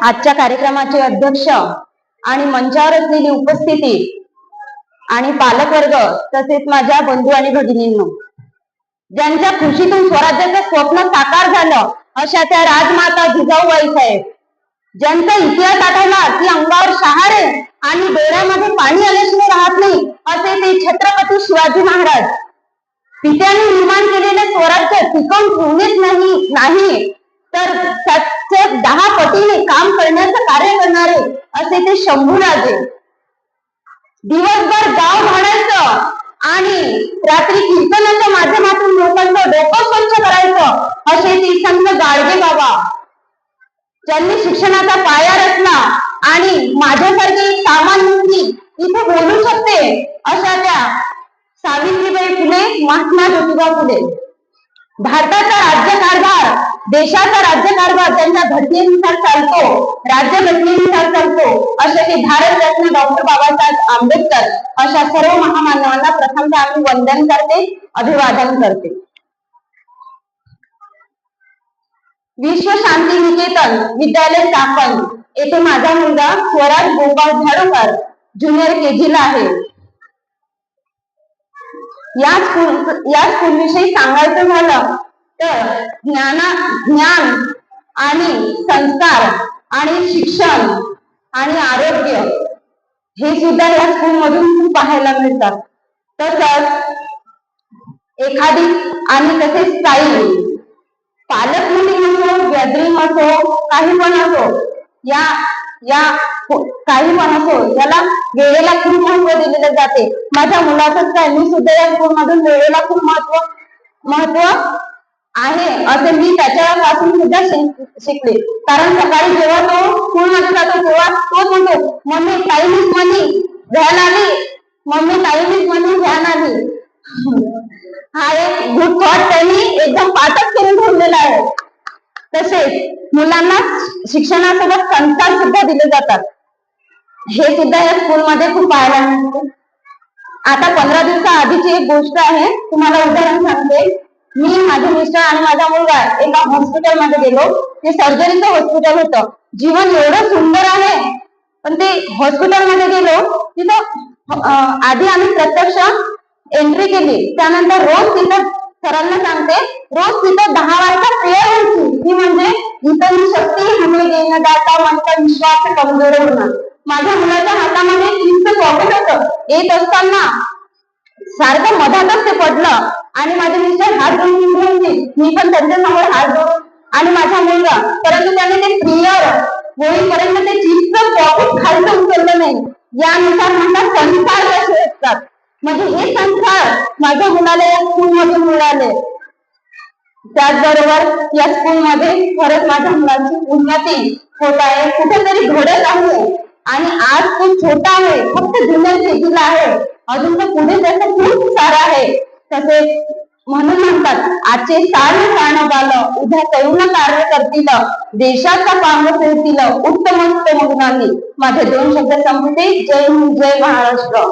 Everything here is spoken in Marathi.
आजच्या कार्यक्रमाचे अध्यक्ष आणि मंचावर असलेली उपस्थिती आणि पालकवर्ग तसेच माझ्या बंधू आणि भगिनींनो, ज्यांच्या खुशीतून स्वराज्याचं स्वप्न साकार झालं अशा त्या राजमाता जिजाऊबाई साहेब, ज्यांचा इतिहास आठवला की अंगावर शहारे आणि डोळ्यामध्ये पाणी आल्याशिवाय राहत नाही असे ते छत्रपती शिवाजी महाराज. पित्याने निर्माण केलेले स्वराज्य टिकवून ठेवणेच नाही तर त्याचे 10 पटीने काम करण्याचं कार्य करणारे असे ते शंभूराजे. दिवसभर गाव भाडायचं आणि रात्री कीर्तनाच्या माध्यमातून लोकांचं डोकं स्वच्छ करायचं असे ते संत गाडगे बाबा, ज्यांनी शिक्षणाचा पाया रचला आणि माझ्यासारखी सामान्य इथे बोलू शकते अशा त्या सावित्रीबाई फुले, महात्मा ज्योतिबा फुले. भारताचा राज्यकारभार, देशाचा राज्यकारभार त्यांच्या घटनेनुसार चालतो, राज्यघटनेनुसार चालतो असे ते भारतरत्न डॉक्टर बाबासाहेब आंबेडकर अशा सर्व महामानवांना प्रथमतः आम्ही वंदन करते, अभिवादन करते. विश्व शांती निकेतन विद्यालय चाकण येथे माझा मुलगा स्वराज गोपाळ झाडूकर ज्युनियर KG ला आहे. या स्कूलविषयी सांगायचं झालं तर ज्ञान आणि संस्कार आणि शिक्षण आणि आरोग्य हे सुद्धा या स्कूल मधून खूप पाहायला मिळतात. तसंच एखादी आणि तसेच स्टाईल, पालक मीटिंग असो, गॅदरिंग असो, काही पण असो, काही पण असो, याला वेळेला खूप महत्व दिलेले जाते. माझ्या मुलाचंच काय, मी सुद्धा या स्कूल मधून वेळेला खूप महत्व आहे असे मी त्याच्यापासून सुद्धा शिकले. कारण सकाळी जेव्हा तो स्कूल मध्ये जातो तेव्हा तो म्हणतो, mummy time is money, van आली, mummy time is money, van आली. हा एक गुड थॉट त्यांनी एकदम पाठच करून ठेवलेला आहे. तसेच मुलांना शिक्षणासोबत संस्कार सुद्धा दिले जातात, हे सुद्धा या स्कूल मध्ये खूप पाहायला मिळते. आता 15 दिवसाआधीची एक गोष्ट आहे, तुम्हाला उदाहरण सांगते. मी, माझे मिस्टर आणि माझा मुलगा एका हॉस्पिटल मध्ये गेलो. ते सर्जरीचं हॉस्पिटल होतं. जीवन एवढं सुंदर आहे, पण ते हॉस्पिटल मध्ये गेलो तिथं आधी आम्ही प्रत्यक्ष एंट्री केली. त्यानंतर रोज तिथं सरांना सांगते, रोज तिथं 10 वाजता प्रेयर व्हायची. ती म्हणजे इतर शक्ती हमें देणं दाता मनका विश्वास कमजोर होणार. माझ्या मुलाच्या हातामध्ये 30चं पॉकेट होतं. येत असताना सारखं मधातच ते पडलं आणि माझे मिस्टर हात जोडून मी पण त्यांच्यासमोर हात जोडून आणि माझा मुलगा, परंतु त्याने ते प्रेयर होईपर्यंत ते 30चं पॉकेट खालचं उचललं नाही. यानुसार मला संस्कार कसे असतात, म्हणजे हे संस्कार माझ्या मुलाला या स्कूल मधून मिळाले. त्याचबरोबर या स्कूल मध्ये खरंच माझ्या मुलाची उन्नती होत आहे, कुठेतरी घडत आहे आणि आज तो छोटा आहे, फक्त ज्युनियर KG आहे, अजून तो पुढे त्याचं खूप सारं आहे. तसेच म्हणून म्हणतात, आजचे सारण बालं उद्या तरुण कार्य करतील, देशाचा पांग फिरतील उत्तम मग्नांनी. माझे 2 शब्द संपते. जय हिंद, जय महाराष्ट्र.